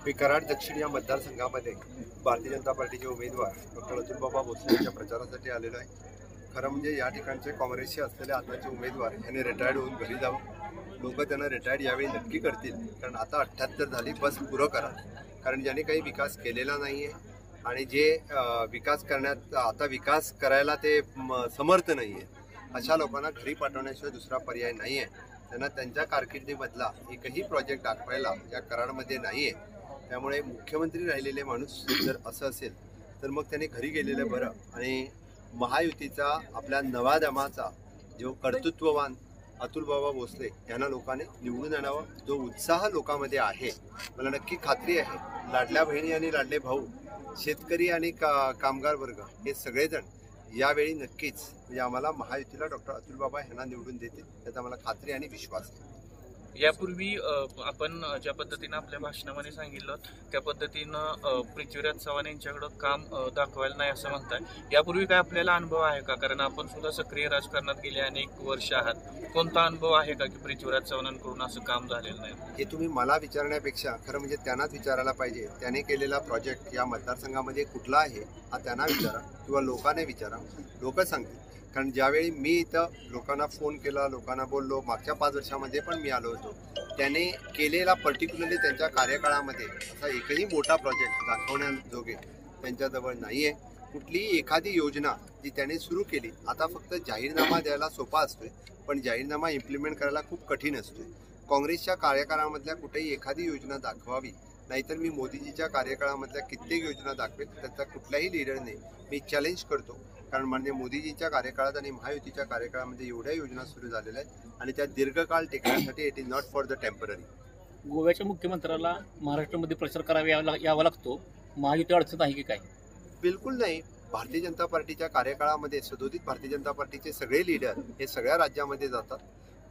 मी कराड दक्षिण या मतदारसंघामध्ये भारतीय जनता पार्टीचे उमेदवार डॉक्टर अतुलबाबा भोसले यांच्या प्रचारासाठी आलेलो आहे। खरं म्हणजे या ठिकाणचे काँग्रेसचे असलेले आताचे उमेदवार यांनी रिटायर्ड होऊन घरी जावं। लोक त्यांना रिटायर्ड यावेळी नक्की करतील, कारण आता 78 झाली, बस पुरं करा। कारण ज्याने काही विकास केलेला नाही आहे आणि जे विकास करण्यात आता विकास करायला ते समर्थ नाही आहे, अशा लोकांना घरी पाठवण्याशिवाय दुसरा पर्याय नाही आहे। त्यांना त्यांच्या कारकिर्दीमधला एकही प्रोजेक्ट दाखवायला या कराडमध्ये नाही आहे। त्यामुळे मुख्यमंत्री राहिलेले माणूस जर असं असेल तर मग त्यांनी घरी गेलेलं बरं आणि महायुतीचा आपल्या नवा दमाचा जो कर्तृत्ववान अतुलबाबा भोसले यांना लोकांनी निवडून आणावं। जो उत्साह लोकांमध्ये आहे, मला नक्की खात्री आहे लाडल्या बहिणी आणि लाडले भाऊ, शेतकरी आणि कामगार वर्ग हे सगळेजण यावेळी नक्कीच म्हणजे आम्हाला महायुतीला डॉक्टर अतुलबाबा यांना निवडून देतील, त्याचा मला खात्री आणि विश्वास आहे। यापूर्वी आपण ज्या पद्धतीनं आपल्या भाषणामध्ये सांगितलं त्या पद्धतीनं पृथ्वीराज चव्हाण यांच्याकडं काम दाखवायला नाही असं म्हणताय। यापूर्वी काय आपल्याला अनुभव आहे का? कारण आपण सुद्धा सक्रिय राजकारणात गेले अनेक वर्ष आहात। कोणता अनुभव आहे का की पृथ्वीराज चव्हाणांकडून असं काम झालेलं नाही? हे तुम्ही मला विचारण्यापेक्षा खरं म्हणजे त्यांनाच विचारायला पाहिजे। त्याने केलेला प्रोजेक्ट या मतदारसंघामध्ये कुठला आहे हा त्यांना विचारा किंवा लोकांना विचारा, लोक सांगतील। कारण ज्यावेळी मी इथं लोकांना फोन केला, लोकांना बोललो, मागच्या 5 वर्षामध्ये पण मी आलो होतो, त्याने केलेला पर्टिक्युलरली त्यांच्या कार्यकाळामध्ये असा एकही मोठा प्रोजेक्ट दाखवण्याजोगे त्यांच्याजवळ नाही आहे। कुठलीही एखादी योजना जी त्याने सुरू केली, आता फक्त जाहीरनामा द्यायला सोपा असतोय पण जाहीरनामा इम्प्लिमेंट करायला खूप कठीण असतोय। काँग्रेसच्या कार्यकाळामधल्या कुठेही एखादी योजना दाखवावी, नाहीतर मी मोदीजीच्या कार्यकाळामधल्या कित्येक योजना दाखवेल, त्याचा कुठल्याही लीडरने मी चॅलेंज करतो। कारण म्हणजे मोदीजींच्या कार्यकाळात आणि महायुतीच्या कार्यकाळामध्ये एवढ्या योजना सुरू झालेल्या आहेत आणि त्या दीर्घकाळ टिकण्यासाठी it is not for the temporary. गोव्याच्या मुख्यमंत्र्याला महाराष्ट्रामध्ये प्रचार करावा यावा लागतो, महायुती अडचण आहे की काय? बिलकुल नाही। भारतीय जनता पार्टीच्या कार्यकाळामध्ये सदोदित भारतीय जनता पार्टीचे सगळे लीडर हे सगळ्या राज्यामध्ये जातात।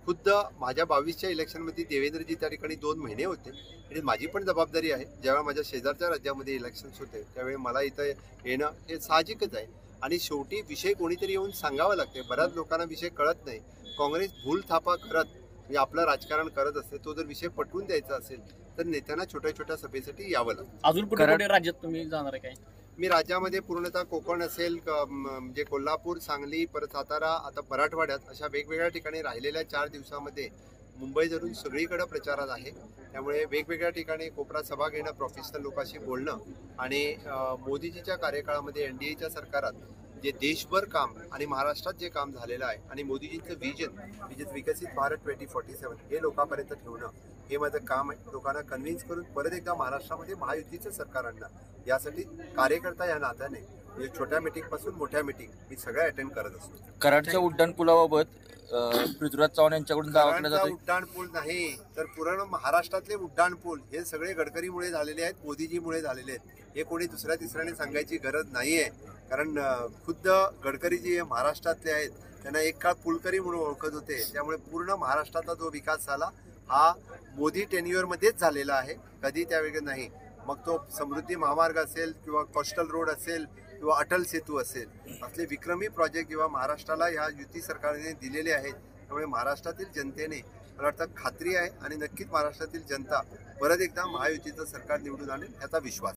खुद्द माझ्या 22च्या इलेक्शनमध्ये देवेंद्रजी त्या ठिकाणी 2 महिने होते आणि माझी पण जबाबदारी आहे। जेव्हा माझ्या शेजारच्या राज्यामध्ये इलेक्शन्स होते त्यावेळी मला इथं येणं हे साहजिकच आहे आणि शेवटी विषय कोणीतरी येऊन सांगावं लागते। बऱ्याच लोकांना विषय कळत नाही। काँग्रेस भूलथापा करत म्हणजे आपलं राजकारण करत असते, तो जर विषय पटवून द्यायचा असेल तर नेत्यांना छोट्या छोट्या सभेसाठी यावं लागतं। अजून कुठे राज्यात तुम्ही जाणार आहे काय? मी राज्यामध्ये पूर्णतः कोकण असेल, म्हणजे कोल्हापूर, सांगली, परत सातारा, आता मराठवाड्यात अशा वेगवेगळ्या ठिकाणी राहिलेल्या 4 दिवसामध्ये मुंबई धरून सगळीकडे प्रचारात आहे। त्यामुळे वेगवेगळ्या ठिकाणी कोपरा सभा घेणं, प्रोफेशनल लोकांशी बोलणं आणि मोदीजीच्या कार्यकाळामध्ये NDAच्या सरकारात जे देशभर काम आणि महाराष्ट्रात जे काम झालेलं आहे आणि मोदीजींचं विजन म्हणजे विकसित भारत 2047 हे लोकांपर्यंत ठेवणं हे माझं काम आहे। लोकांना कन्व्हिन्स करून परत एकदा महाराष्ट्रामध्ये महायुतीचं सरकार आणणं, यासाठी कार्यकर्ता या नात्याने म्हणजे छोट्या मीटिंगपासून मोठ्या मीटिंग मी सगळ्या अटेंड करत असतो। कराडच्या उड्डाणपुलाबाबत पृथ्वीराज चव्हाण यांच्याकडून दावा केला जातो। उड्डाणपूल नाही तर पूर्ण महाराष्ट्रातले उड्डाणपूल हे सगळे गडकरीमुळे झालेले आहेत, मोदीजीमुळे झालेले आहेत। हे कोणी दुसऱ्या तिसऱ्याने सांगायची गरज नाहीये, कारण खुद्द गडकरीजी हे महाराष्ट्रातले आहेत। त्यांना एक काळ पुलकरी म्हणून ओळखत होते। त्यामुळे पूर्ण महाराष्ट्राचा जो विकास झाला हा मोदी टेन्युअरमध्येच झालेला आहे, कधी त्यावेळी नाही। मग तो समृद्धी महामार्ग असेल किंवा कोस्टल रोड असेल किंवा अटल सेतू असेल, असले विक्रमी प्रोजेक्ट जेव्हा महाराष्ट्राला ह्या युती सरकारने दिलेले आहेत, त्यामुळे महाराष्ट्रातील जनतेने मला वाटतं खात्री आहे आणि नक्कीच महाराष्ट्रातील जनता परत एकदा महायुतीचं सरकार निवडून आणेल याचा विश्वास।